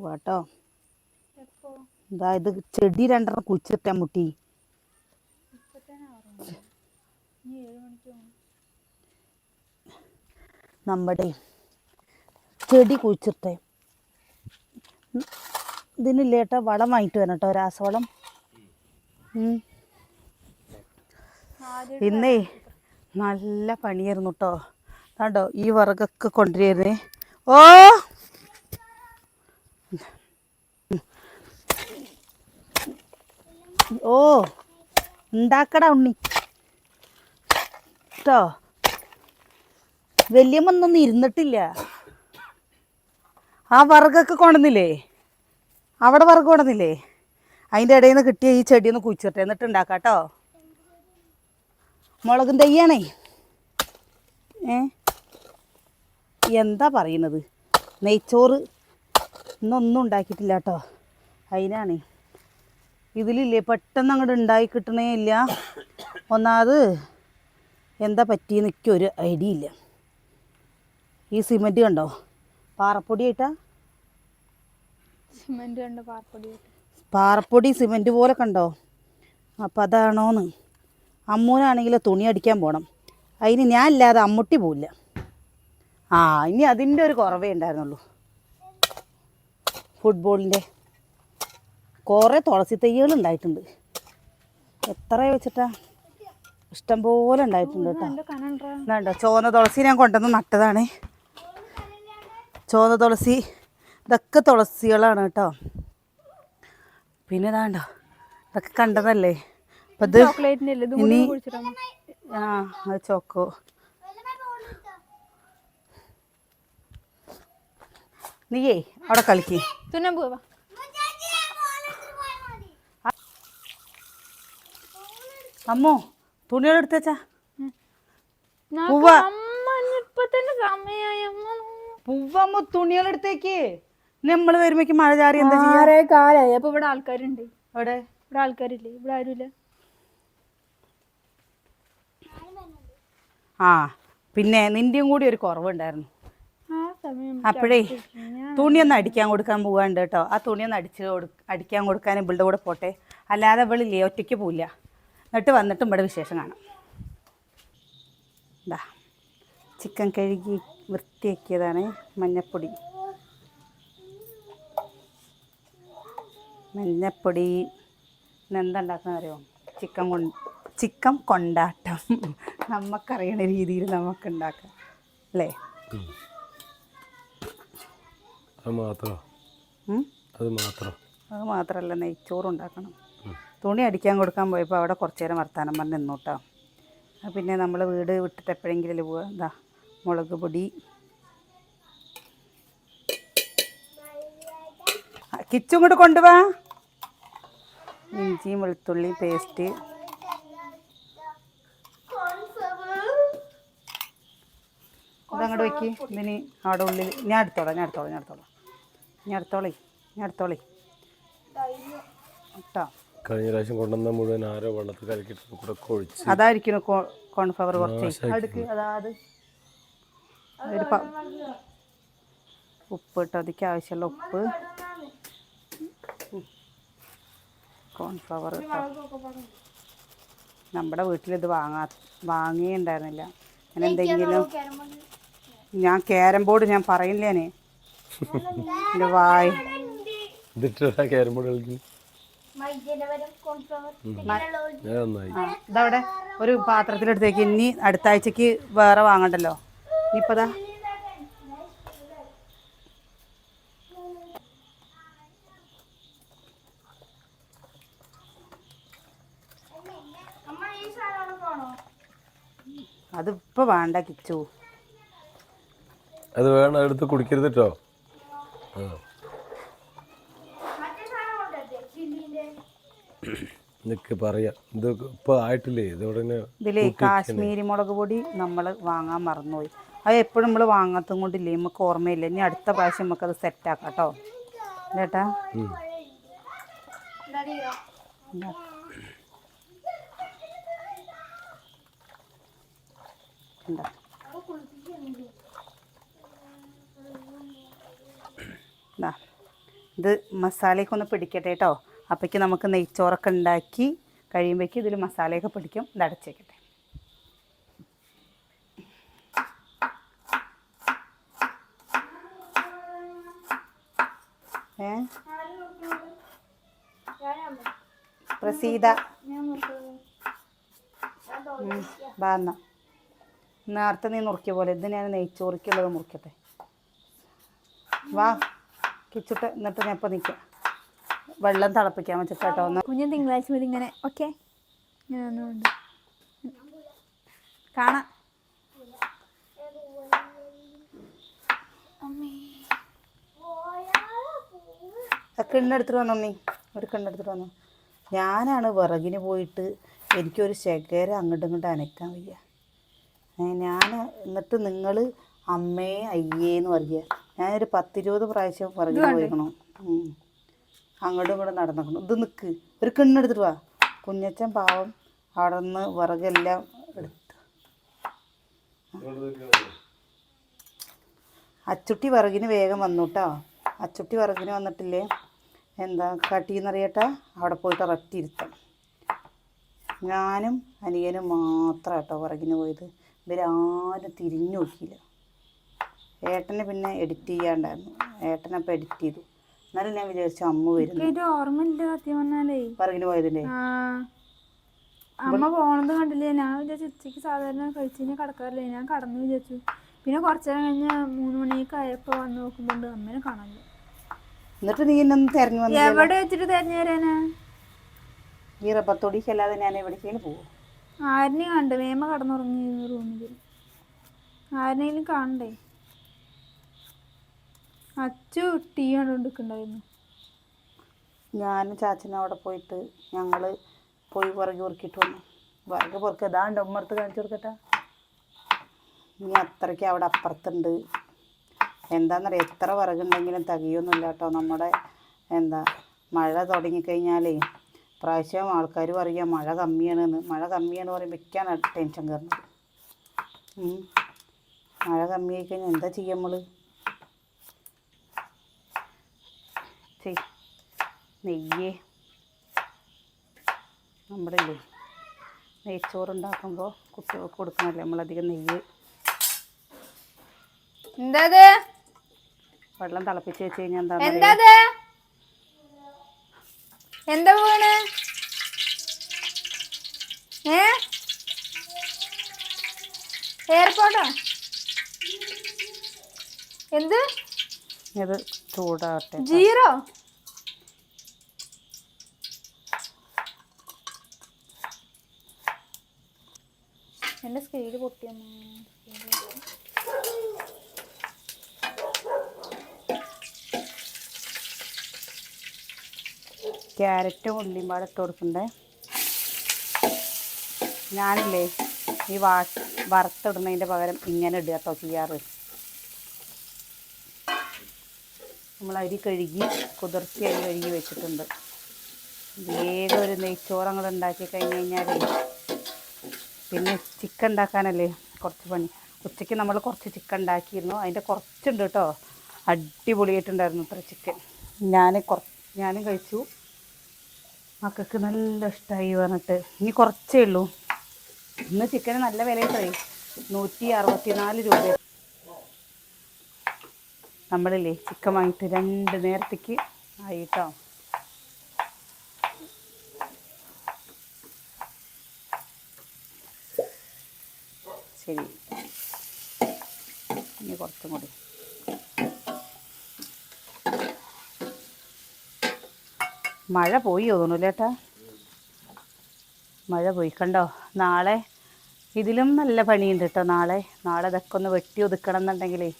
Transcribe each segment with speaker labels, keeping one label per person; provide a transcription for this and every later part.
Speaker 1: പോവാട്ടോ. ഇതാ ഇത് ചെടി രണ്ടെണ്ണം കുഴിച്ചിട്ടാ മുട്ടി. നമ്മുടെ ചെടി കുഴിച്ചിട്ടേ ഇതിനില്ലേട്ടാ വളം വാങ്ങിട്ട് വരണം കേട്ടോ, രാസവളം. ഇന്നേ നല്ല പണിയായിരുന്നു കേട്ടോ. കണ്ടോ ഈ വിറകൊക്കെ കൊണ്ടുവരുന്നേ. ഓ ഉണ്ടാക്കടാ ഉണ്ണി കേട്ടോ. വലിയമ്മൊന്നും ഇരുന്നിട്ടില്ല. ആ വിറകൊക്കെ കൊണ്ടുവന്നില്ലേ, അവിടെ വിറക് കൊണ്ടുവന്നില്ലേ, അതിൻ്റെ ഇടയിൽ നിന്ന് കിട്ടിയ ഈ ചെടിയൊന്ന് കുഴിച്ചിട്ടെ, എന്നിട്ട് ഉണ്ടാക്കാം കേട്ടോ. മുളകും തയ്യാണേ. എന്താ പറയുന്നത്, നെയ്ച്ചോറ് ഇന്നൊന്നും ഉണ്ടാക്കിയിട്ടില്ല കേട്ടോ. അതിനാണ് ഇതിലില്ലേ പെട്ടെന്ന് അങ്ങോട്ട് ഉണ്ടായി കിട്ടണേ ഇല്ല. ഒന്നാമത് എന്താ പറ്റിയെന്ന് എനിക്കൊരു ഐഡിയ ഇല്ല. ഈ സിമെൻറ്റ് കണ്ടോ, പാറപ്പൊടിയായിട്ടാ.
Speaker 2: സിമെൻറ്റ് കണ്ടോ,
Speaker 1: പാറപ്പൊടി സിമെൻറ്റ് പോലെ കണ്ടോ. അപ്പം അതാണോന്ന്. അമ്മൂനാണെങ്കിൽ തുണി അടിക്കാൻ പോകണം, അതിന് ഞാൻ ഇല്ലാതെ അമ്മുട്ടി പോവില്ല. ഇനി അതിൻ്റെ ഒരു കുറവേ ഉണ്ടായിരുന്നുള്ളൂ. ഫുട്ബോളിൻ്റെ കുറേ തുളസി തൈകൾ ഉണ്ടായിട്ടുണ്ട്. എത്ര വെച്ചിട്ടാ, ഇഷ്ടം പോലെ ഉണ്ടായിട്ടുണ്ട് കേട്ടോ. എന്താ ചുവന്ന തുളസി ഞാൻ കൊണ്ടുവന്ന് നട്ടതാണ്. ചുവന്ന തുളസി ഇതൊക്കെ തുളസികളാണ് കേട്ടോ. പിന്നെ ഇതാണ്ടോ, ഇതൊക്കെ കണ്ടതല്ലേ. അപ്പം ഇത് ഇനി അത് ചോക്കോ. നീയേ അവിടെ കളിക്ക്. അമ്മോ തുണികൾ എടുത്തേച്ചാ. പൂവമ്മ തുണികൾ എടുത്തേക്ക്. നമ്മള് വരുമ്പോഴേക്ക് മഴ ചാറി എന്താ
Speaker 2: കാലായി. അപ്പൊ ഇവിടെ ആൾക്കാരുണ്ട്. ഇവിടെ ആൾക്കാരില്ലേ, ഇവിടെ ആരുമില്ല.
Speaker 1: പിന്നെ നിന്റെയും കൂടി ഒരു കുറവുണ്ടായിരുന്നു. അപ്പോഴേ തുണിയൊന്ന് അടിക്കാൻ കൊടുക്കാൻ പോവാണ്ട് കേട്ടോ. ആ തുണിയൊന്ന് അടിക്കാൻ കൊടുക്കാൻ ഇവളുടെ കൂടെ പോട്ടെ, അല്ലാതെ ഇവളില്ലേ ഒറ്റയ്ക്ക് പോവില്ല. എന്നിട്ട് വന്നിട്ടും ഇവിടെ വിശേഷം കാണാം. എന്താ ചിക്കൻ കഴുകി വൃത്തിയാക്കിയതാണ്. മഞ്ഞപ്പൊടി എന്താ ഉണ്ടാക്കുന്ന അറിയോ, ചിക്കൻ കൊണ്ടാട്ടം. നമുക്കറിയണ രീതിയിൽ നമുക്ക് ഉണ്ടാക്കാം അല്ലേ. അത് മാത്രമല്ല നെയ്ച്ചോറ് ഉണ്ടാക്കണം. തുണി അടിക്കാൻ കൊടുക്കാൻ പോയപ്പോൾ അവിടെ കുറച്ച് നേരം വർത്താനം പറഞ്ഞ് നിന്നു കേട്ടോ. പിന്നെ നമ്മൾ വീട് വിട്ടിട്ട് എപ്പോഴെങ്കിലും പോവുക. എന്താ മുളക് പൊടി, കിച്ചും കൂടെ കൊണ്ടുപോവാ. ഇഞ്ചിയും വെളുത്തുള്ളി പേസ്റ്റ്, അതങ്ങോട്ട് വയ്ക്ക്. ഇതിന് അവിടെ ഉള്ളിൽ ഞാൻ എടുത്തോളേ കേട്ടോ.
Speaker 3: കഴിഞ്ഞ പ്രാവശ്യം കൊണ്ടുവന്ന മുഴുവൻ ആരോ വെള്ളത്തിൽ കലക്കിട്ട് കൂടെ കൊഴിച്ച്.
Speaker 1: അതായിരിക്കും കോൺഫ്ലവർ കുറച്ച് അടുക്ക്. അതാത് ഉപ്പ് ഇട്ടോ, അതിക്ക് ആവശ്യമുള്ള ഉപ്പ്, കോൺഫ്ലവർ ഇട്ടോ. നമ്മുടെ വീട്ടിലിത് വാങ്ങിയുണ്ടായിരുന്നില്ല. അങ്ങനെ എന്തെങ്കിലും ഞാൻ ക്യാരം ബോർഡ് ഞാൻ പറയില്ലേനെ എൻ്റെ വായ
Speaker 3: ക്യാരം ബോർഡ് കളിക്കും.
Speaker 1: ഇതവിടെ ഒരു പാത്രത്തിലെടുത്തേക്ക്. ഇനി അടുത്ത ആഴ്ചക്ക് വേറെ വാങ്ങണ്ടല്ലോ. ഇനിയിപ്പതാ അതിപ്പോ വേണ്ട കിച്ചു,
Speaker 3: അത് വേണം, എടുത്ത് കുടിക്കരുത് കേട്ടോ. പറയാ ഇത് ഇപ്പൊ ആയിട്ടില്ലേ.
Speaker 1: ഇതിലേ കാശ്മീരി മുളക് പൊടി നമ്മൾ വാങ്ങാൻ മറന്നുപോയി. അത് എപ്പോഴും നമ്മൾ വാങ്ങാത്തതും കൊണ്ടില്ലേ നമുക്ക് ഓർമ്മയില്ല. ഇനി അടുത്ത പ്രാവശ്യം നമുക്കത് സെറ്റാക്കാം കേട്ടോ ചേട്ടാ. ഇത് മസാലയൊക്കെ ഒന്ന് പിടിക്കട്ടെ കേട്ടോ. അപ്പോഴേക്ക് നമുക്ക് നെയ്ച്ചോറൊക്കെ ഉണ്ടാക്കി കഴിയുമ്പോഴേക്ക് ഇതിൽ മസാലയൊക്കെ പിടിക്കും. ഇത് അടച്ചേക്കട്ടെ. പ്രസീത ബാന്ന നേരത്തെ നീ നുറുക്കിയ പോലെ ഇത് ഞാൻ നെയ്ച്ചോറിക്കുള്ളത് മുറിക്കട്ടെ. വാ കിച്ചിട്ട് എന്നിട്ട് ഞാൻ ഇപ്പം നിൽക്കാം. വെള്ളം തിളപ്പിക്കാൻ വെച്ചിട്ടോ ഒന്ന്.
Speaker 2: കുഞ്ഞ് തിങ്കളാഴ്ച മുതൽ ഇങ്ങനെ ഓക്കെ കാണാം.
Speaker 1: കിണ്ണെടുത്തിട്ട് വന്നു അമ്മി, ഒരു കിണ്ണെടുത്തിട്ട് വന്നു. ഞാനാണ് വിറകിന് പോയിട്ട് എനിക്കൊരു ശകരം അങ്ങോട്ടും ഇങ്ങോട്ടും അനക്കാൻ വയ്യ. ഞാൻ എന്നിട്ട് നിങ്ങൾ അമ്മേ അയ്യേന്ന് പറയുക. ഞാനൊരു 10-20 പ്രാവശ്യം വിറകിന് പോയിരിക്കണം. അങ്ങോട്ടും ഇങ്ങോട്ടും നടന്നിക്കണം. ഇത് നിൽക്ക്, ഒരു കിണ്ണെടുത്തിട്ട് വാ. കുഞ്ഞച്ചൻ പാവം അവിടെ നിന്ന് വിറകെല്ലാം എടുത്ത്. അച്ചുട്ടി വിറകിന് വേഗം വന്നു കേട്ടോ. അച്ചുട്ടി വിറകിന് വന്നിട്ടില്ലേ എന്താ കാട്ടിയെന്നറിയട്ടാ, അവിടെ പോയിട്ട് ഒരൊറ്റ ഇരുത്തം. ഞാനും അനിയനും മാത്രം കേട്ടോ വിറകിന് പോയത്. ഇവരാരും തിരിഞ്ഞു നോക്കിയില്ല. ഏട്ടനെ പിന്നെ എഡിറ്റ് ചെയ്യാണ്ടായിരുന്നു. ഏട്ടനപ്പം എഡിറ്റ് ചെയ്തു. എന്നാലും ഞാൻ വിചാരിച്ചു അമ്മ വരുന്നു.
Speaker 2: ഓർമ്മയില്ല സത്യം പറഞ്ഞാലേ
Speaker 1: വിറകിന് പോയതിൻ്റെ.
Speaker 2: അമ്മ പോണത് കണ്ടില്ലേ. ഞാൻ വിചാരിച്ചു ഉച്ചയ്ക്ക് സാധാരണ കഴിച്ചു കിടക്കാറില്ലേ. ഞാൻ കടന്നു വിചാരിച്ചു. പിന്നെ കുറച്ചു നേരം കഴിഞ്ഞ് 3 മണിയൊക്കെ ആയപ്പോൾ വന്ന് നോക്കുമ്പോണ്ട് അമ്മേനെ കാണാനില്ല.
Speaker 1: എന്നിട്ട് നീ എന്നൊന്ന് തിരഞ്ഞു വന്നു.
Speaker 2: എവിടെ വെച്ചിട്ട് തിരഞ്ഞു തരാനാ?
Speaker 1: ഈ റബ്ബത്തൊടിക്ക് അല്ലാതെ ഞാൻ എവിടേക്കെങ്കിലും പോകും.
Speaker 2: ആരിനെയും കണ്ട് വേമ കടന്നുറങ്ങി റൂമിൽ. ആരിനെങ്കിലും കാണണ്ടേ? അച്ചു ടീ കണ്ടുകൊണ്ടിരിക്കണ്ടായിരുന്നു.
Speaker 1: ഞാനും ചാച്ചനും അവിടെ പോയിട്ട് ഞങ്ങൾ പോയി വിറക് പൊറുക്കിയിട്ട് വന്നു. വിറക് പൊറുക്കുക ഇതാണ്ട് ഉമ്മർത്ത് കാണിച്ചു കൊടുക്കട്ടെ. ഇനി അത്രയ്ക്ക് അവിടെ അപ്പുറത്തുണ്ട്. എന്താണെന്നറിയാം, എത്ര വിറകുണ്ടെങ്കിലും തികയൊന്നുമില്ല കേട്ടോ. നമ്മുടെ എന്താ മഴ തുടങ്ങിക്കഴിഞ്ഞാലേ പ്രാവശ്യം ആൾക്കാർ പറയുക മഴ കമ്മിയാണെന്ന്. മഴ കമ്മിയാണ് പറയുമ്പോൾ ഒക്കെയാണ് ടെൻഷൻ കയറുന്നത്. മഴ കമ്മിയായി കഴിഞ്ഞാൽ എന്താ ചെയ്യുക നമ്മൾ? നെയ്യേ നമ്മുടെ ഇല്ലേ നെയ്ച്ചോറുണ്ടാക്കുമ്പോൾ കുട്ടികൾക്ക് കൊടുക്കണമല്ലേ നമ്മളധികം നെയ്യ്.
Speaker 2: എന്താ
Speaker 1: വെള്ളം തിളപ്പിച്ച് വെച്ച് കഴിഞ്ഞാൽ
Speaker 2: എന്താ വീണ്? എയർപോർട്ടോ? എന്ത്?
Speaker 1: ഇത് ചൂടാവട്ടെ.
Speaker 2: ജീറോ എൻ്റെ സ്കെയില് പൊട്ടിയമ്മ.
Speaker 1: ക്യാരറ്റും ഉള്ളിയും പാടെ ഇട്ട് കൊടുക്കണ്ടേ. ഞാനില്ലേ ഈ വറുത്തിടുന്നതിൻ്റെ പകരം ഇങ്ങനെ ഇടുക കേട്ടോ ചെയ്യാറ്. നമ്മൾ അരി കഴുകി കുതിർത്തി അരി കഴുകി വെച്ചിട്ടുണ്ട്. വേഗം ഒരു നെയ്ച്ചോറ് അങ്ങോട്ട് ഉണ്ടാക്കി കഴിഞ്ഞ് കഴിഞ്ഞാൽ പിന്നെ ചിക്കൻ ഉണ്ടാക്കാനല്ലേ കുറച്ച് പണി. ഉച്ചയ്ക്ക് നമ്മൾ കുറച്ച് ചിക്കൻ ഉണ്ടാക്കിയിരുന്നു. അതിൻ്റെ കുറച്ചുണ്ട് കേട്ടോ. അടിപൊളിയായിട്ടുണ്ടായിരുന്നു ഇത്ര ചിക്കൻ. ഞാനും കഴിച്ചു. മക്കൾക്ക് നല്ല ഇഷ്ടമായി പറഞ്ഞിട്ട്. ഇനി കുറച്ചേ ഉള്ളൂ. ഇന്ന് ചിക്കന് നല്ല വില കിട്ടേ. 164 രൂപ. നമ്മളില്ലേ ചിക്കൻ വാങ്ങിയിട്ട് 2 നേരത്തേക്ക് ആയിട്ടോ. ശരി, ഇനി കുറച്ചും കൂടി. മഴ പോയി തോന്നുന്നു ചേട്ടാ. മഴ പോയി കണ്ടോ. നാളെ ഇതിലും നല്ല പണിയുണ്ട് കേട്ടോ. നാളെ ഇതൊക്കെ ഒന്ന് വെട്ടി ഒതുക്കണം എന്നുണ്ടെങ്കിലേ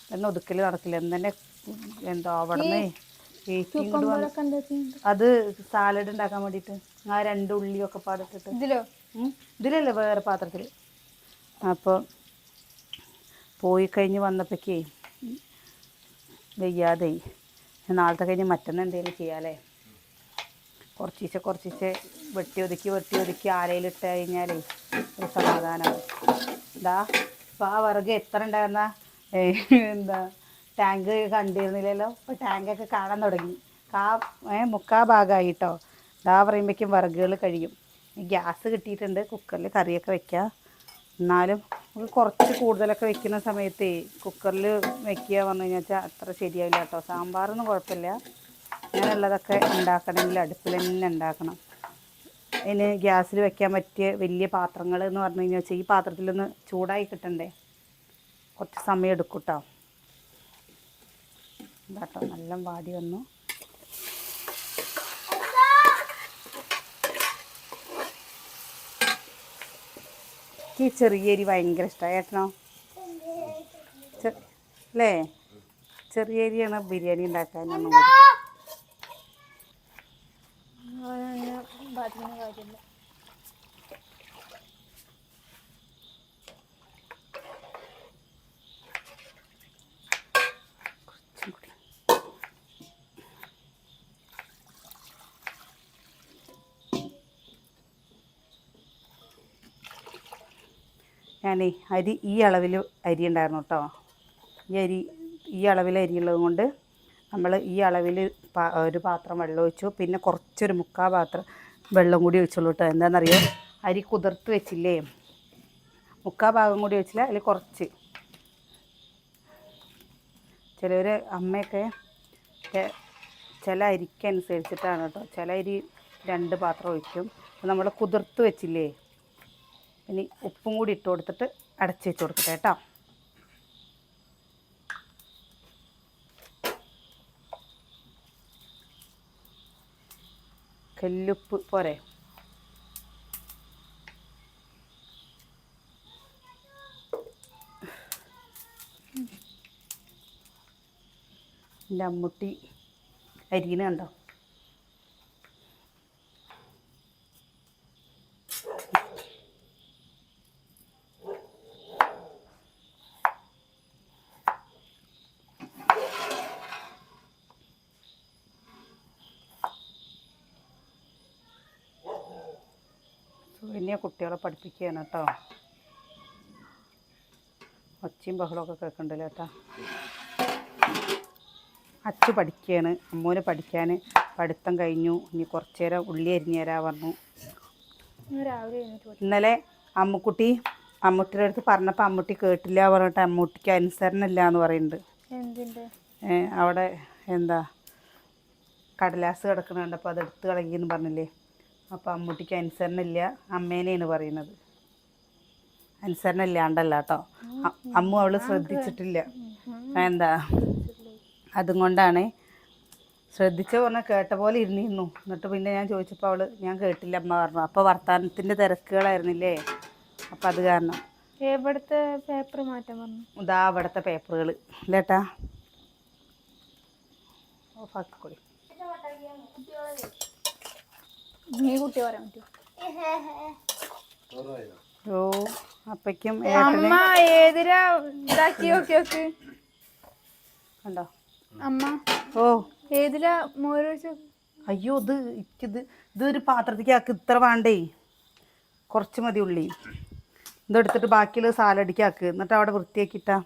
Speaker 1: തന്നെ ഒതുക്കൽ നടക്കില്ല. എന്തെന്നെ എന്താ അവിടെ നിന്ന് അത് സാലഡ് ഉണ്ടാക്കാൻ വേണ്ടിയിട്ട് ആ 2 ഉള്ളിയൊക്കെ പാടിട്ടിട്ട് ഇതിലല്ലേ വേറെ പാത്രത്തിൽ. അപ്പോൾ പോയി കഴിഞ്ഞ് വന്നപ്പോഴേക്കേ വയ്യാതെ നാളത്തെ കഴിഞ്ഞ് മറ്റന്ന് എന്തെങ്കിലും ചെയ്യാമല്ലേ. കുറച്ചീശെ വെട്ടി ഒതുക്കി ആരയിലിട്ട് കഴിഞ്ഞാലേ ഒരു സമാധാനമാണ്. ഇതാ ഇപ്പോൾ ആ വിറക് എത്ര ഉണ്ടായിരുന്ന എന്താ ടാങ്ക് കണ്ടിരുന്നില്ലല്ലോ. അപ്പോൾ ടാങ്കൊക്കെ കാണാൻ തുടങ്ങി. മുക്കാ ഭാഗമായിട്ടോ. ഇതാ പറയുമ്പോഴേക്കും വിറകുകൾ കഴിയും. ഗ്യാസ് കിട്ടിയിട്ടുണ്ട്. കുക്കറിൽ കറിയൊക്കെ വെക്കുക. എന്നാലും നമുക്ക് കുറച്ച് കൂടുതലൊക്കെ വെക്കുന്ന സമയത്ത് കുക്കറിൽ വെക്കുക പറഞ്ഞു കഴിഞ്ഞാൽ അത്ര ശരിയാവില്ല കേട്ടോ. സാമ്പാറൊന്നും കുഴപ്പമില്ല. അങ്ങനെയുള്ളതൊക്കെ ഉണ്ടാക്കണമെങ്കിൽ അടുപ്പിൽ തന്നെ ഉണ്ടാക്കണം. അതിന് ഗ്യാസിൽ വെക്കാൻ പറ്റിയ വലിയ പാത്രങ്ങൾ എന്ന് പറഞ്ഞു കഴിഞ്ഞാൽ ഈ പാത്രത്തിലൊന്ന് ചൂടായി കിട്ടണ്ടേ, കുറച്ച് സമയം എടുക്കും കേട്ടോ. ഇതാട്ടോ നല്ല വാടി വന്നു. ഈ ചെറിയ അരി ഭയങ്കര ഇഷ്ടമായി ഏട്ടനോ? അല്ലേ? ചെറിയ അരിയാണ് ബിരിയാണി ഉണ്ടാക്കാനൊന്നും കൂടി.
Speaker 2: കാര്യമില്ല.
Speaker 1: ഞാനേ അരി ഈ അളവിൽ അരി ഉണ്ടായിരുന്നു കേട്ടോ. ഈ അളവിൽ അരിയുള്ളത് കൊണ്ട് നമ്മൾ ഈ അളവിൽ ഒരു പാത്രം വെള്ളം ഒഴിച്ചു. പിന്നെ കുറച്ചൊരു മുക്കാ പാത്രം വെള്ളം കൂടി ഒഴിച്ചുള്ളൂ കേട്ടോ. എന്താണെന്നറിയോ, അരി കുതിർത്ത് വെച്ചില്ലേ, മുക്കാ ഭാഗം കൂടി വെച്ചില്ല, അതിൽ കുറച്ച്. ചിലർ അമ്മയൊക്കെ ചില അരിക്കനുസരിച്ചിട്ടാണ് കേട്ടോ. ചില അരി 2 പാത്രം ഒഴിക്കും. അപ്പോൾ നമ്മൾ കുതിർത്ത് വെച്ചില്ലേ, ഇനി ഉപ്പും കൂടി ഇട്ട് കൊടുത്തിട്ട് അടച്ച് വെച്ച് കൊടുക്കട്ടെ കേട്ടോ. കല്ലുപ്പ് പോരെ? എൻ്റെ അമ്മുട്ടി അരിന് കണ്ടോ. സുകന്യ കുട്ടികളെ പഠിപ്പിക്കുകയാണ് കേട്ടോ. ഒച്ചയും ബഹളമൊക്കെ കേൾക്കണ്ടല്ലോ കേട്ടോ. അച്ചു പഠിക്കുകയാണ്. അമ്മൂന് പഠിക്കാൻ പഠിത്തം കഴിഞ്ഞു. ഇനി കുറച്ച് നേരം ഉള്ളി അരിഞ്ഞു തരാൻ പറഞ്ഞു. ഇന്നലെ അമ്മൂട്ടിയുടെ അടുത്ത് പറഞ്ഞപ്പോൾ അമ്മൂട്ടി കേട്ടില്ല പറഞ്ഞിട്ട് അമ്മൂട്ടിക്ക് അനുസരണമില്ല എന്ന് പറയുന്നുണ്ട്. അവിടെ എന്താ കടലാസ് കിടക്കുന്ന കണ്ടപ്പോൾ അത് എടുത്ത് കളകിയെന്ന് പറഞ്ഞില്ലേ. അപ്പോൾ അമ്മൂട്ടിക്ക് അനുസരണമില്ല, അമ്മേനെയാണ് പറയുന്നത്. അനുസരണം ഇല്ലാണ്ടല്ല കേട്ടോ. അമ്മു അവൾ ശ്രദ്ധിച്ചിട്ടില്ല. എന്താ അതുകൊണ്ടാണ് ശ്രദ്ധിച്ച പറഞ്ഞാൽ കേട്ട പോലെ ഇരുന്നിരുന്നു. എന്നിട്ട് പിന്നെ ഞാൻ ചോദിച്ചപ്പോൾ ഞാൻ കേട്ടില്ല അമ്മ പറഞ്ഞു. അപ്പോൾ വർത്തമാനത്തിൻ്റെ തിരക്കുകളായിരുന്നില്ലേ, അപ്പോൾ അത് കാരണം.
Speaker 2: എവിടുത്തെ പേപ്പർ മാറ്റാൻ പറഞ്ഞു?
Speaker 1: ഇതാ അവിടുത്തെ പേപ്പറുകൾ ഇല്ലേട്ടാ. ഓഫാക്കിക്കൊള്ളി.
Speaker 2: നീ കുട്ടി പറയാൻ പറ്റുമോ?
Speaker 1: ഓ അപ്പയ്ക്കും
Speaker 2: അമ്മ ഏതിരാ ഇതാക്കി നോക്കി
Speaker 1: കണ്ടോ
Speaker 2: അമ്മ?
Speaker 1: ഓ
Speaker 2: ഏതിലാ മോരൊഴിച്ച്?
Speaker 1: അയ്യോ ഇതൊരു പാത്രത്തേക്ക് ആക്കി ഇത്ര വേണ്ടേ, കുറച്ച് മതി ഉള്ളി. ഇതെടുത്തിട്ട് ബാക്കിയുള്ള സാലഡിക്ക് ആക്ക്. എന്നിട്ട് അവിടെ വൃത്തിയാക്കിയിട്ടാ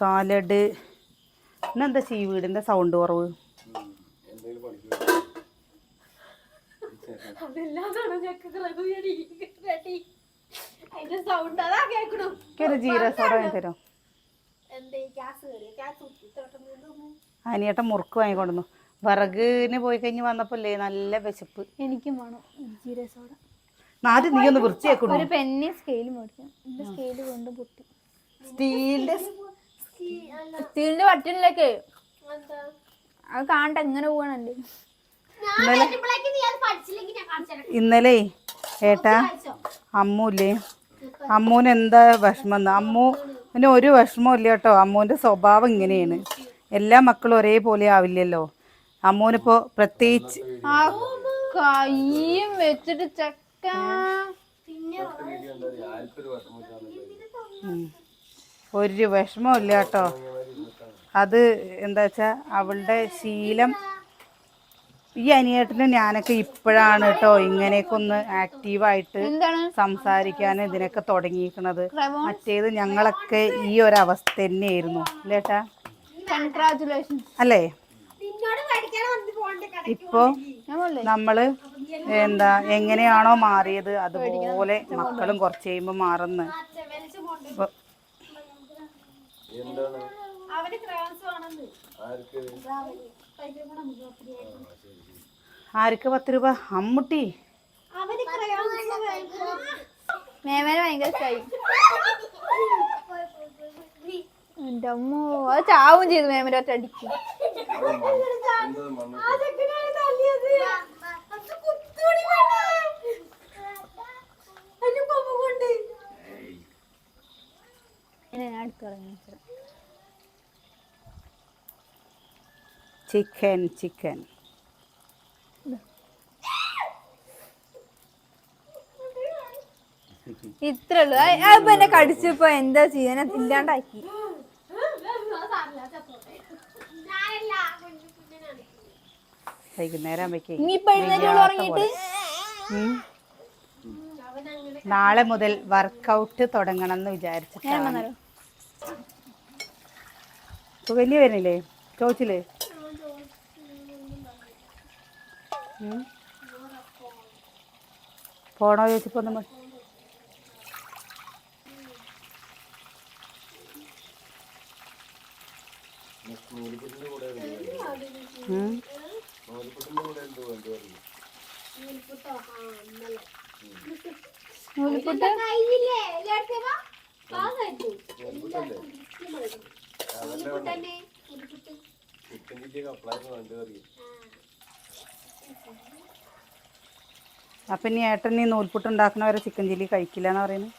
Speaker 1: സാലഡ്. ഇന്നെന്താ വീടിൻ്റെ സൗണ്ട് കുറവ്? ഒരു ജീരസോട തരും. അനിയേട്ടൻ മുറുക്ക് വാങ്ങിക്കൊണ്ടുവന്നു. വിറകിന് പോയി കഴിഞ്ഞ് വന്നപ്പോല്ലേ നല്ല വിശപ്പ്.
Speaker 2: എനിക്കും വേണം ജീരസോട.
Speaker 1: ആദ്യം നീ ഒന്ന് വൃത്തിയാക്കുന്നു.
Speaker 2: ഒരു പെന്നി സ്കെയിൽ മേടിക്കാം. സ്കെയില് കൊണ്ട് പൊട്ടി. സ്റ്റീലിന്റെ വട്ടിലേക്ക് അത് കാണണ്ട എങ്ങനെ പോവാണല്ലേ.
Speaker 1: ഇന്നലെ ഏട്ടാ അമ്മൂല്ലേ, അമ്മൂന് എന്താ വിഷമം? അമ്മൂന് ഒരു വിഷമവും ഇല്ല കേട്ടോ. അമ്മൂൻ്റെ സ്വഭാവം ഇങ്ങനെയാണ്. എല്ലാ മക്കളും ഒരേപോലെ ആവില്ലല്ലോ. അമ്മൂനിപ്പോൾ പ്രത്യേകിച്ച്
Speaker 2: ആ കയ്യും വെച്ചിട്ട് ചക്ക
Speaker 1: ഒരു വിഷമവും ഇല്ല കേട്ടോ. അത് എന്താ വെച്ചാൽ അവളുടെ ശീലം ഈ അനിയേട്ടനും ഞാനൊക്കെ ഇപ്പോഴാണ് കേട്ടോ ഇങ്ങനെയൊക്കെ ഒന്ന് ആക്റ്റീവായിട്ട് സംസാരിക്കാനും ഇതിനൊക്കെ തുടങ്ങിയിരിക്കുന്നത്. മറ്റേത് ഞങ്ങളൊക്കെ ഈ ഒരവസ്ഥ തന്നെയായിരുന്നു അല്ലേട്ടാ, അല്ലേ? ഇപ്പോൾ നമ്മൾ എങ്ങനെയാണോ മാറിയത് അതുപോലെ മക്കളും കുറച്ച് കഴിയുമ്പോൾ മാറുന്നു. ആർക്ക് 10 രൂപ? അമ്മുട്ടി
Speaker 2: എന്റെ അമ്മോ, അത് ചാവും ചെയ്തു മേമര ഒറ്റ അടിക്കും.
Speaker 1: ചിക്കൻ
Speaker 2: ഇത്രേ ഉള്ളു. അപ്പൊ എന്നെ കടിച്ചപ്പോ എന്താ ചെയ്യാൻ, ഇല്ലാണ്ടാക്കി.
Speaker 1: വൈകുന്നേരം
Speaker 2: ഉറങ്ങിട്ട്
Speaker 1: നാളെ മുതൽ വർക്കൗട്ട് തുടങ്ങണം എന്ന് വിചാരിച്ചിട്ടാണ്. സുകന്യ വരുന്നില്ലേ ചോദിച്ചില്ലേ? പോണോ ചോദിച്ചപ്പോ നമ്മൾ അപ്പൊ ഇനി ഏട്ടൻ ഈ നൂൽപുട്ട് ഉണ്ടാക്കണവരെ ചിക്കൻ ചില്ലി കഴിക്കില്ല എന്ന് പറയുന്നത്.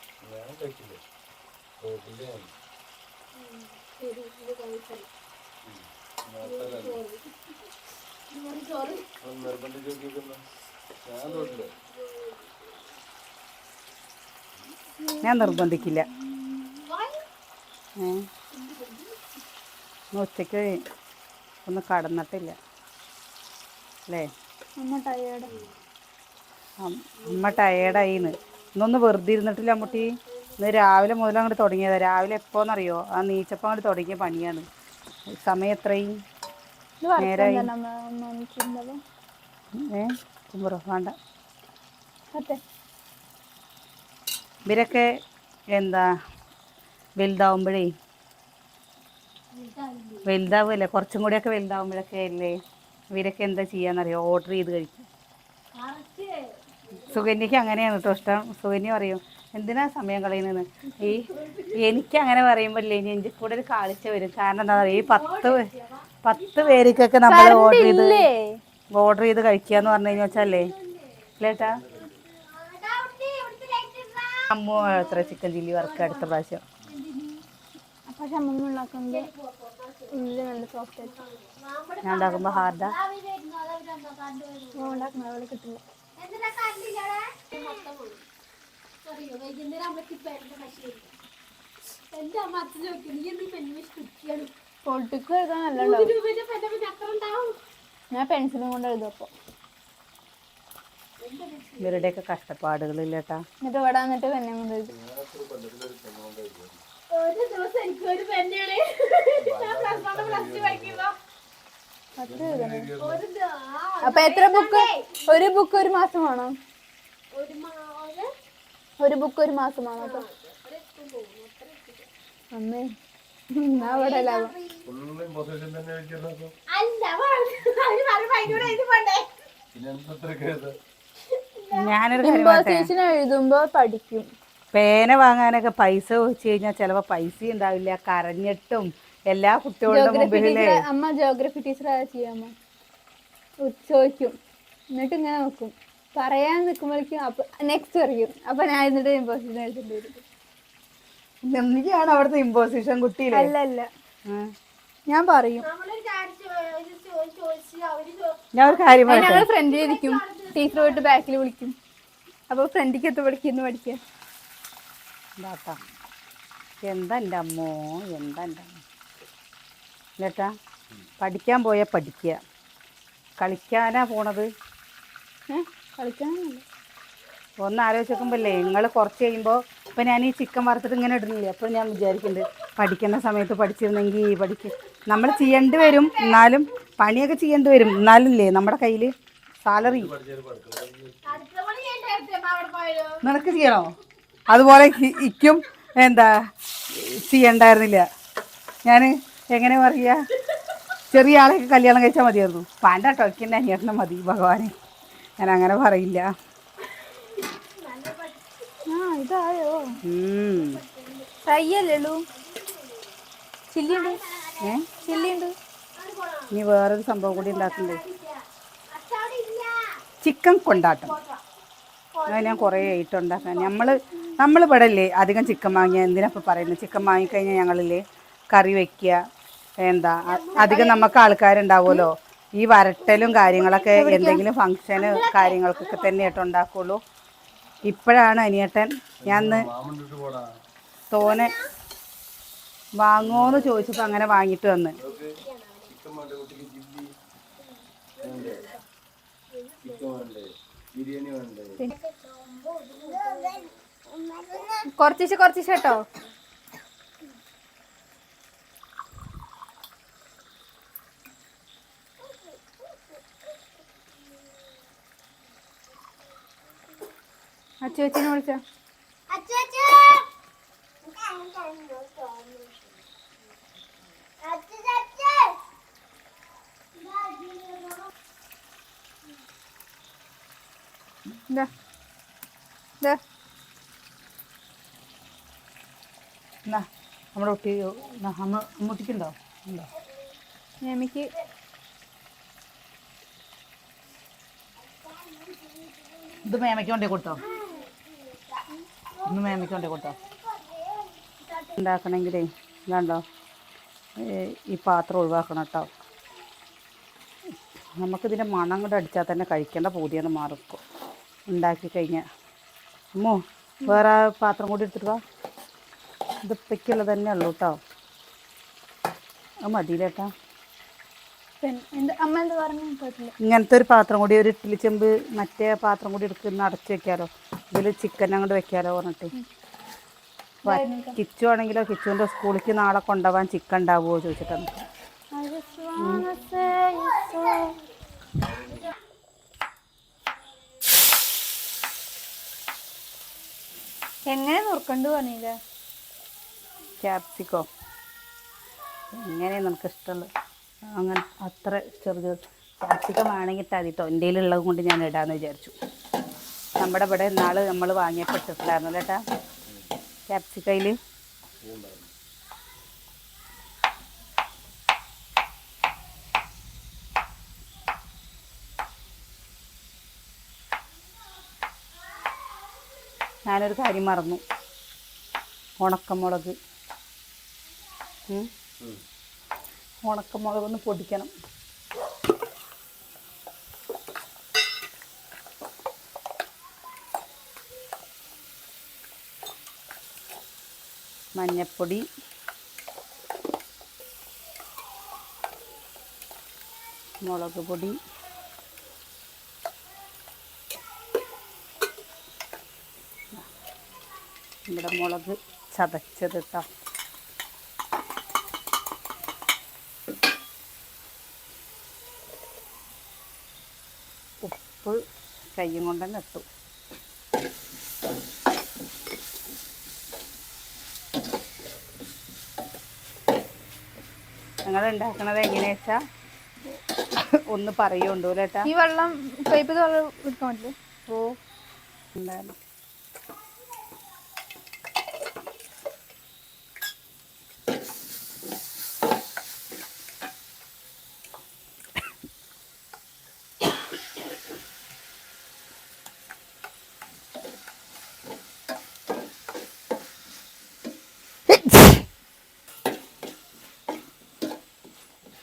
Speaker 1: ഞാൻ നിർബന്ധിക്കില്ല. ഉച്ചക്ക് ഒന്ന് കടന്നിട്ടില്ല അല്ലേ? അമ്മ ടയേർഡായിന്ന്. ഇന്നൊന്ന് വെറുതെ ഇരുന്നിട്ടില്ല അമ്മൂട്ടി. ഇന്ന് രാവിലെ മുതൽ അങ്ങോട്ട് തുടങ്ങിയതാ. രാവിലെ എപ്പോന്നറിയോ, ആ നീച്ചപ്പം അങ്ങോട്ട് തുടങ്ങിയ പണിയാണ്. സമയം എത്രയും നേരായി. കുമ്പറോ വേണ്ട. ഇവരൊക്കെ വലുതാവുമല്ലേ, കുറച്ചും കൂടിയൊക്കെ വലുതാവുമ്പോഴൊക്കെ അല്ലേ ഇവരൊക്കെ എന്താ ചെയ്യാന്നറിയോ, ഓർഡർ ചെയ്ത് കഴിക്കും. സുകന്യക്ക് അങ്ങനെയാണ് കേട്ടോ ഇഷ്ടം. സുകന്യ പറയും എന്തിനാ സമയം കളയുന്നതെന്ന്. എനിക്ക് അങ്ങനെ പറയുമ്പോഴല്ലേ എനിക്ക് കൂടെ ഒരു കാളിച്ച വരും. കാരണം എന്താ പറയുക, ഈ 10 പേർക്കൊക്കെ നമ്മൾ ഓർഡർ ചെയ്ത് കഴിക്കാന്ന് പറഞ്ഞു കഴിഞ്ഞാൽ വെച്ചല്ലേ അല്ലേട്ടാ? അമ്മ എത്ര ചിക്കൻ ചില്ലി വർക്ക് അടുത്ത പ്രാവശ്യം. ഞാൻ ഉണ്ടാക്കുമ്പോ ഹാർഡാ.
Speaker 2: ഞാൻ പെൻസിലും കൊണ്ട് എഴുതപ്പോ
Speaker 1: ഇവരുടെയൊക്കെ കഷ്ടപ്പാടുകളില്ലേട്ടാ.
Speaker 2: എന്നിട്ട് ഇവിടെ വന്നിട്ട് പെന്നെ കൊണ്ട് എഴുതും. അപ്പൊ എത്ര ബുക്ക്? ഒരു ബുക്ക് ഒരു മാസം വേണോ? ഒരു ബുക്ക് ഒരു മാസം വേണോ? അപ്പൊ അമ്മേ അവിടെ ലാഭം. എഴുതുമ്പോ പഠിക്കും.
Speaker 1: പേന വാങ്ങാനൊക്കെ പൈസ ചോദിച്ചു കഴിഞ്ഞാൽ ചിലപ്പോൾ പൈസ ഉണ്ടാവില്ല. കരഞ്ഞിട്ടും എല്ലാ കുട്ടികളുടെ മുമ്പിലേ.
Speaker 2: അമ്മ ജോഗ്രഫി ടീച്ചർ ചെയ്യാമോ ചോദിക്കും. എന്നിട്ട് ഇങ്ങനെ നോക്കും. പറയാൻ നിൽക്കുമ്പോഴേക്കും അപ്പൊ നെക്സ്റ്റ് പറയും. അപ്പൊ ഞാൻ എന്നിട്ട് ഇമ്പോസിഷൻ എഴുതേണ്ടി വരും.
Speaker 1: എന്തൊക്കെയാണ് അവിടുത്തെ ഇമ്പോസിഷൻ കുട്ടിയിലെ?
Speaker 2: അല്ല ഞാൻ പറയും.
Speaker 1: ഞാൻ ഒരു കാര്യം
Speaker 2: ഞങ്ങൾ ഫ്രണ്ടിലിരിക്കും. ടീച്ചർ പോയിട്ട് ബാക്കിൽ വിളിക്കും. അപ്പൊ ഫ്രണ്ടിക്ക് എത്ത് പഠിക്കുന്നു പഠിക്കുക.
Speaker 1: എന്താ എൻ്റെ അമ്മോ, എന്താ എൻ്റെ അമ്മ. കേട്ടാ, പഠിക്കാൻ പോയാൽ പഠിക്കുക, കളിക്കാനാ പോണത്?
Speaker 2: കളിക്കാനൊന്നുമില്ല.
Speaker 1: ഒന്ന് ആലോചിച്ച് നോക്കുമ്പോഴല്ലേ നിങ്ങൾ കുറച്ച് കഴിയുമ്പോൾ ഇപ്പം ഞാൻ ഈ ചിക്കൻ വറുത്തിട്ട് ഇങ്ങനെ ഇടുന്നില്ലേ, അപ്പോൾ ഞാൻ വിചാരിക്കുന്നുണ്ട് പഠിക്കുന്ന സമയത്ത് പഠിച്ചിരുന്നെങ്കിൽ നമ്മൾ ചെയ്യേണ്ടി വരും, എന്നാലും പണിയൊക്കെ ചെയ്യേണ്ടി വരും, എന്നാലില്ലേ നമ്മുടെ കയ്യിൽ സാലറി നിനക്ക് ചെയ്യണോ? അതുപോലെ ഇക്കും എന്താ ചെയ്യണ്ടായിരുന്നില്ല. ഞാൻ എങ്ങനെ പറയുക, ചെറിയ ആളെയൊക്കെ കല്യാണം കഴിച്ചാൽ മതിയായിരുന്നു. വേണ്ട കേട്ടോ, എനിക്കെന്നെ അനിയത്തിനെ മതി ഭഗവാനെ, ഞാൻ അങ്ങനെ പറയില്ല.
Speaker 2: ഇതായോ ഫ്രൈ അല്ലേളൂ? ചില്ലിയുണ്ട്. ചില്ലിയുണ്ട്.
Speaker 1: ഇനി വേറൊരു സംഭവം കൂടി ഉണ്ടാക്കണ്ടേ, ചിക്കൻ കൊണ്ടാട്ടം. അത് ഞാൻ കുറേ ആയിട്ട് ഉണ്ടാക്കാൻ. നമ്മൾ ഇവിടെ അല്ലേ അധികം ചിക്കൻ വാങ്ങിയാൽ എന്തിനപ്പോൾ പറയുന്നത്, ചിക്കൻ വാങ്ങിക്കഴിഞ്ഞാൽ ഞങ്ങളില്ലേ കറി വയ്ക്കുക, എന്താ അധികം നമുക്ക് ആൾക്കാരുണ്ടാവുമല്ലോ, ഈ വരട്ടലും കാര്യങ്ങളൊക്കെ എന്തെങ്കിലും ഫങ്ഷന് കാര്യങ്ങൾക്കൊക്കെ തന്നെ ആയിട്ട് ഉണ്ടാക്കുള്ളൂ. ഇപ്പോഴാണ് അനിയേട്ടൻ ഞാൻ തോനെ വാങ്ങുമോയെന്ന് ചോദിച്ചപ്പോൾ അങ്ങനെ വാങ്ങിയിട്ട് വന്ന്.
Speaker 2: കുറച്ച് കേട്ടോ. അച്ചുവച്ചിനെ വിളിച്ചോ.
Speaker 1: നമ്മുടെ കുട്ടി അമ്മൂട്ടിക്കുണ്ടോ? ഉണ്ടോ?
Speaker 2: എനിക്ക്
Speaker 1: ഇത് മേമയ്ക്ക് കൊണ്ടേ കൊടുത്തോ? ഒന്ന് മേമയ്ക്ക് കൊണ്ടേ കൊടുത്തോ? ഉണ്ടാക്കണമെങ്കിലേ ഇതാണ്ടോ ഈ പാത്രം ഒഴിവാക്കണം കേട്ടോ. നമുക്കിതിൻ്റെ മണം കൂടെ അടിച്ചാൽ തന്നെ കഴിക്കേണ്ട പൂതിയാണ് മാറിക്കും ഉണ്ടാക്കി കഴിഞ്ഞാൽ. അമ്മോ വേറെ പാത്രം കൂടി എടുത്തിട്ട് വാ, ഇത് ഇപ്പയ്ക്കുള്ളത് തന്നെ ഉള്ളൂ കേട്ടോ. അത് മതിയില്ലേട്ടാ.
Speaker 2: അമ്മ എന്താ പറഞ്ഞു?
Speaker 1: ഇങ്ങനത്തെ ഒരു പാത്രം കൂടി, ഒരു ഇഡ്ഡലി ചെമ്പ് മറ്റേ പാത്രം കൂടി എടുക്കുന്ന അടച്ച് വെക്കാലോ, ഇതിൽ ചിക്കൻ അങ്ങോട്ട് വെക്കാലോ പറഞ്ഞിട്ട്. കിച്ചു ആണെങ്കിലോ കിച്ചുവിൻ്റെ സ്കൂളിലേക്ക് നാളെ കൊണ്ടുപോകാൻ ചിക്കൻ ഉണ്ടാവുമോ ചോദിച്ചിട്ടാണ്.
Speaker 2: എങ്ങനെ നുറുക്കണ്ടു പറഞ്ഞില്ല?
Speaker 1: ക്യാപ്സിക്കോ എങ്ങനെയാണ് നമുക്ക് ഇഷ്ടമുള്ളത് അങ്ങനെ അത്ര ചെറുത് ക്യാപ്സിക്കം വേണമെങ്കിൽ ഇട്ടാൽ മതി കേട്ടോ. എൻ്റെ കയ്യിലുള്ളത് കൊണ്ട് ഞാൻ ഇടാമെന്ന് വിചാരിച്ചു. നമ്മുടെ ഇവിടെ നാൾ നമ്മൾ വാങ്ങിയപ്പെട്ടിട്ടുണ്ടായിരുന്നു കേട്ടാ ക്യാപ്സിക്കയിൽ. ഞാനൊരു കാര്യം മറന്നു, ഉണക്കമുളക്. ഉണക്കമുളകൊന്ന് പൊടിക്കണം. മഞ്ഞപ്പൊടി, മുളക് പൊടി, ഇവിടെ മുളക് ചതച്ചത് കേട്ടോ. ഉപ്പ് കയ്യും കൊണ്ട് തന്നെ ഇട്ടു. ഞങ്ങൾ ഉണ്ടാക്കണത് എങ്ങനെയാ വെച്ചാൽ ഒന്ന് പറയുണ്ടോ കേട്ടാ.
Speaker 2: ഈ വെള്ളം പൈപ്പ് വെള്ളം എടുക്കാൻ പറ്റില്ലേ?
Speaker 1: ഓ എന്തായാലും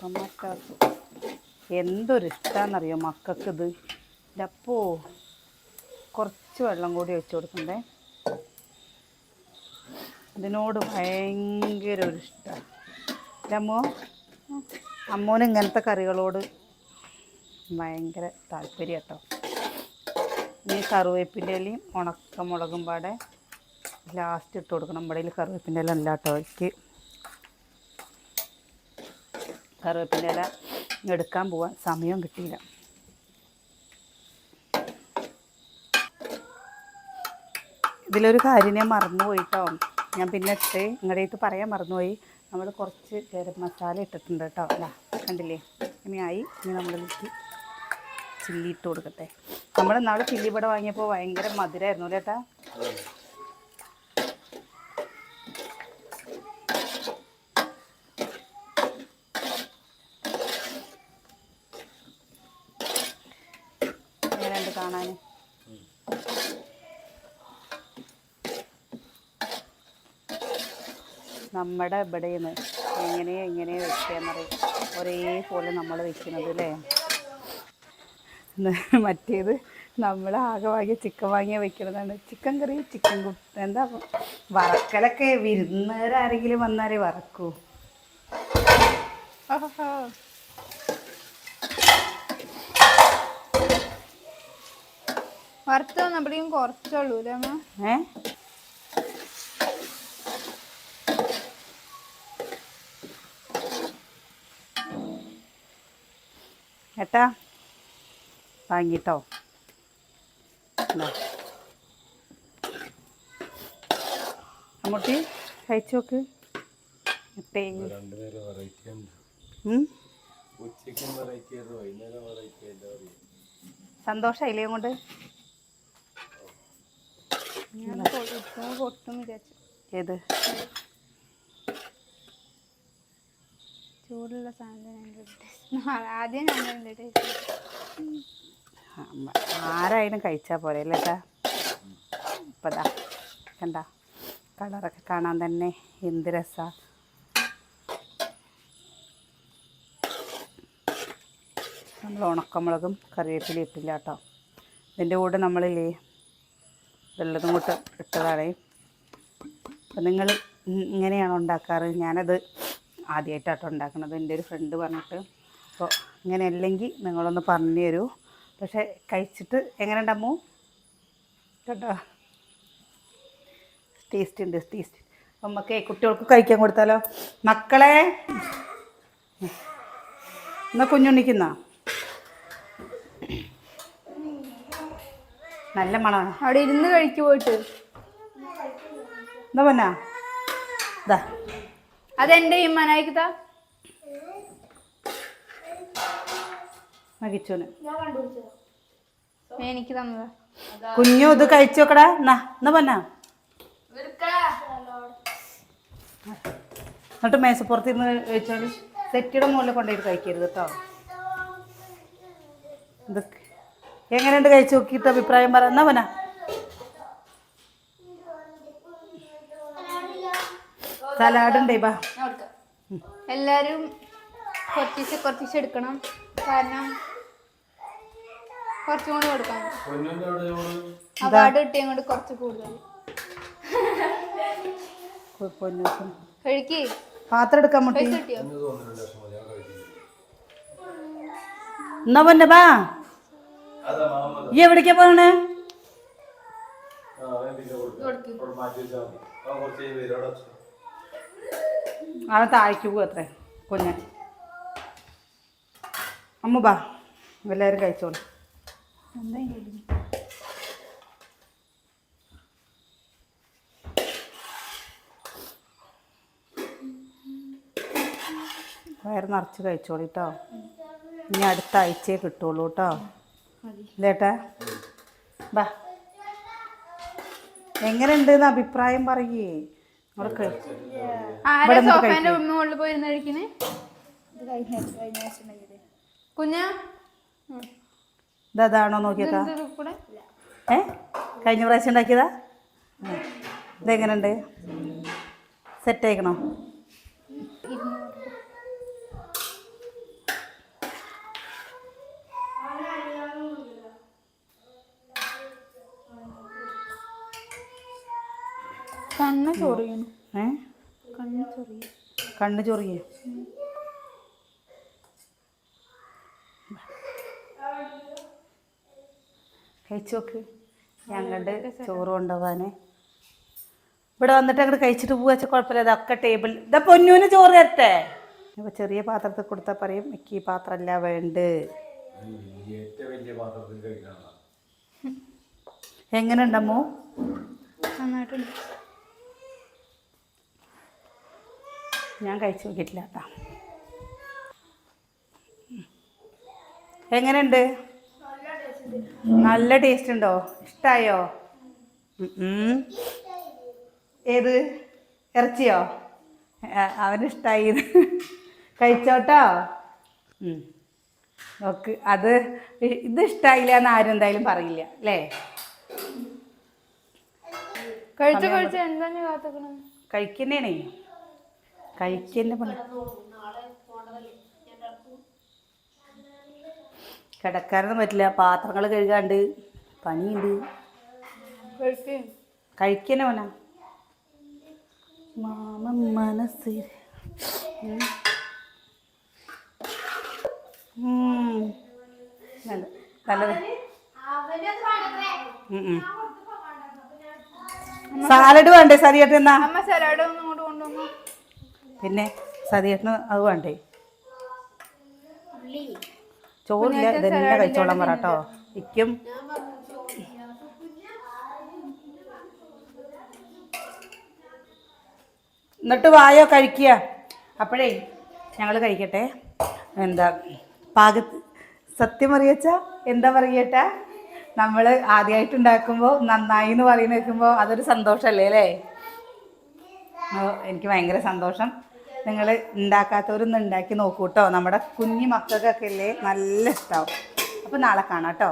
Speaker 1: ടൊമാറ്റോ എന്തൊരു ഇഷ്ടമാണെന്നറിയോ മക്കൾക്ക് ഇത്. ഇതപ്പോ കുറച്ച് വെള്ളം കൂടി ഒഴിച്ച് കൊടുക്കണ്ടേ. ഇതിനോട് ഭയങ്കര ഒരു ഇഷ്ടമാണ്. അമ്മോ അമ്മോന് ഇങ്ങനത്തെ കറികളോട് ഭയങ്കര താല്പര്യം കേട്ടോ. ഇനി കറിവേപ്പിൻ്റെ ഇലയും ഉണക്കമുളകും പാടെ ലാസ്റ്റ് ഇട്ട് കൊടുക്കണം. നമ്മുടെ കയ്യിൽ കറിവേപ്പിൻ്റെ ഇല അല്ല കേട്ടോ. എനിക്ക് കറിവേപ്പിൻ്റെ ഇല എടുക്കാൻ പോവാൻ സമയം കിട്ടിയില്ല. ഇതിലൊരു കാര്യം ഞാൻ മറന്നുപോയി കേട്ടോ. ഞാൻ പിന്നെ നിങ്ങളുടെ പറയാൻ മറന്നുപോയി. നമ്മൾ കുറച്ച് ഗരം മസാല ഇട്ടിട്ടുണ്ട് കേട്ടോ. അല്ല കണ്ടില്ലേ, ഇനി നമ്മളിലേക്ക് ചില്ലി ഇട്ട് കൊടുക്കട്ടെ. നമ്മൾ നാളെ ചില്ലി ഇവിടെ വാങ്ങിയപ്പോൾ ഭയങ്കര മധുരമായിരുന്നു ചേട്ടാ. എങ്ങനെയുണ്ട് കാണാൻ? നമ്മുടെ ഇവിടെ നിന്ന് എങ്ങനെ വെക്കുകയെന്നറിയാം. ഒരേപോലെ നമ്മൾ വെക്കുന്നത് അല്ലേ. മറ്റേത് നമ്മൾ ആകെ വാങ്ങിയ ചിക്കൻ വാങ്ങിയ വെക്കുന്നതാണ്. ചിക്കൻ കറി, ചിക്കൻ എന്താ വറക്കലൊക്കെ വിരുന്നുകാരെങ്കിലും വന്നാലേ വറക്കൂ.
Speaker 2: വറുത്ത് വന്നപ്പോഴേക്കും കുറച്ചുള്ളൂ അല്ലേ അമ്മ?
Speaker 1: ഏട്ടാ വാങ്ങിട്ടോ. അമ്മൂട്ടി കഴിച്ചു നോക്ക്. സന്തോഷമായില്ലേ കൊണ്ട്?
Speaker 2: പൊട്ടും വിചാരിച്ചു.
Speaker 1: ഏത്
Speaker 2: ചൂടുള്ള സാധനം ആദ്യം
Speaker 1: ആരായാലും കഴിച്ചാൽ പോരെ അല്ലേ ഏട്ടാ? ഇപ്പതാ കണ്ട കളറൊക്കെ കാണാൻ തന്നെ എന്ത് രസമാണ്. നമ്മൾ ഉണക്കമുളകും കറിവേപ്പില ഇട്ടില്ല കേട്ടോ. ഇതിൻ്റെ കൂടെ നമ്മളില്ലേ വെള്ളതും കൂട്ട് ഇട്ടതാണ്. അപ്പം നിങ്ങൾ ഇങ്ങനെയാണോ ഉണ്ടാക്കാറ്? ഞാനത് ആദ്യമായിട്ടാട്ടോ ഉണ്ടാക്കുന്നത്. എൻ്റെ ഒരു ഫ്രണ്ട് പറഞ്ഞിട്ട്. അപ്പോൾ ഇങ്ങനെ അല്ലെങ്കിൽ നിങ്ങളൊന്ന് പറഞ്ഞു തരൂ. പക്ഷേ കഴിച്ചിട്ട് എങ്ങനെ ഉണ്ടാമോ കേട്ടോ? ടേസ്റ്റ് ഉണ്ട്, ടേസ്റ്റ്. അപ്പം നമുക്ക് കുട്ടികൾക്ക് കഴിക്കാൻ കൊടുത്താലോ? മക്കളെ എന്നാ കുഞ്ഞുണ്ണിക്കുന്ന നല്ല മണമാണ്.
Speaker 2: അവിടെ ഇരുന്ന് കഴിക്കു പോയിട്ട്
Speaker 1: എന്താ പൊന്നാ? ഇതാ
Speaker 2: അതെന്റെ ഇമ്മനായിക്കത്താ
Speaker 1: കിച്ചോന്
Speaker 2: എനിക്ക് തന്നതാ.
Speaker 1: കുഞ്ഞു ഇത് കഴിച്ചു നോക്കടാ. എന്നാ പൊന്നാ. എന്നിട്ട് മേശപ്പുറത്തിരുന്ന് കഴിച്ചാൽ സെറ്റിയുടെ മുകളിൽ കൊണ്ടുപോയിട്ട് കഴിക്കരുത് കേട്ടോ. ഇത് എങ്ങനെയുണ്ട് കഴിച്ചു നോക്കിയിട്ട് അഭിപ്രായം പറ. എന്നാ പൊന്നാ. സലാഡുണ്ടേ ബാ.
Speaker 2: എല്ലാരും കുറച്ച് എടുക്കണം. കാരണം കുറച്ചും കൂടി കൊടുക്കണം. അവാർഡ് കിട്ടിയ കൊണ്ട് കുറച്ച് കൂടുതൽ കഴിക്ക്.
Speaker 1: പാത്രം എടുക്കാൻ മുട്ടി.
Speaker 2: പൈസ കിട്ടിയോ?
Speaker 1: എന്നാ പൊന്നെ ബാ. ഈ എവിടേക്കാ പോണേ? അവൻ താഴേക്ക് പോകും അത്രേ കുഞ്ഞൻ. അമ്മ ബാ, എല്ലാവരും കഴിച്ചോളൂ. വയറ് നിറച്ച് കഴിച്ചോളൂ കേട്ടോ. ഇനി അടുത്ത ആഴ്ചയെ കിട്ടുള്ളൂ കേട്ടോ. ഇല്ലേട്ടാ ബാ. എങ്ങനെയുണ്ടെന്ന് അഭിപ്രായം പറയേ. ഇതാണോ നോക്കിയേക്കാ? കഴിഞ്ഞ പ്രാവശ്യം ഉണ്ടാക്കിയതാ? ഇതെങ്ങനെയുണ്ട്? സെറ്റ് ആയിക്കണോ?
Speaker 2: കണ്ണ് ചൊറിയുന്നു.
Speaker 1: കണ്ണ് ചൊറിയേ. കഴിച്ചു നോക്ക്. ഞങ്ങളുടെ ചോറ് കൊണ്ടുപോകാൻ ഇവിടെ വന്നിട്ട് അങ്ങോട്ട് കഴിച്ചിട്ട് പോവാ വെച്ചാൽ കുഴപ്പമില്ല. ഇതൊക്കെ ടേബിൾ ഇതാ പൊന്നൂന് ചോറ് തരട്ടെ. ഇപ്പോൾ ചെറിയ പാത്രത്തിൽ കൊടുത്താൽ പറയും എനിക്ക് ഈ പാത്രമല്ല വേണ്ട. എങ്ങനെ ഉണ്ടമ്മോ?
Speaker 2: നന്നായിട്ടുണ്ട്.
Speaker 1: ഞാൻ കഴിച്ചു നോക്കിയിട്ടില്ല കേട്ടോ. എങ്ങനെയുണ്ട്? നല്ല ടേസ്റ്റ് ഉണ്ടോ? ഇഷ്ടമായോ? ഏത് ഇറച്ചിയോ? അവനിഷ്ടായി. കഴിച്ചോട്ടോ. നോക്ക്, അത് ഇത് ഇഷ്ടമായില്ല എന്ന് ആരും എന്തായാലും പറയില്ല അല്ലേ?
Speaker 2: കഴിച്ച എന്താ കാത്തക്കണം?
Speaker 1: കഴിക്കുന്നേണേ, കഴിക്കുന്ന പണി. കിടക്കാനൊന്നും പറ്റില്ല, പാത്രങ്ങൾ കഴുകാണ്ട് പണിയുണ്ട്. കഴിക്കന്നെ പോനാ മാമ മനസ്സിൽ നല്ലത്. സാലഡ് വേണ്ടേ സതിയേട്ടൻ? എന്നാ പിന്നെ സതിയേട്ടന് അത് വേണ്ടേ? ചോറില്ല, ഇതെന്നെ കഴിച്ചോളാൻ പറ കേട്ടോ. ഇക്കും എന്നിട്ട് വായോ കഴിക്കുക. അപ്പോഴേ ഞങ്ങൾ കഴിക്കട്ടെ. എന്താ സത്യം അറിയച്ചാ എന്താ പറയട്ടാ, നമ്മൾ ആദ്യമായിട്ട് ഉണ്ടാക്കുമ്പോൾ നന്നായി എന്ന് പറയുന്ന കേൾക്കുമ്പോൾ അതൊരു സന്തോഷമല്ലേ അല്ലേ? എനിക്ക് ഭയങ്കര സന്തോഷം. നിങ്ങൾ ഉണ്ടാക്കാത്തവരൊന്ന് ഉണ്ടാക്കി നോക്കൂ കേട്ടോ. നമ്മുടെ കുഞ്ഞു മക്കൾക്കൊക്കെ അല്ലേ നല്ല ഇഷ്ടമാവും. അപ്പോൾ നാളെ കാണാം കേട്ടോ.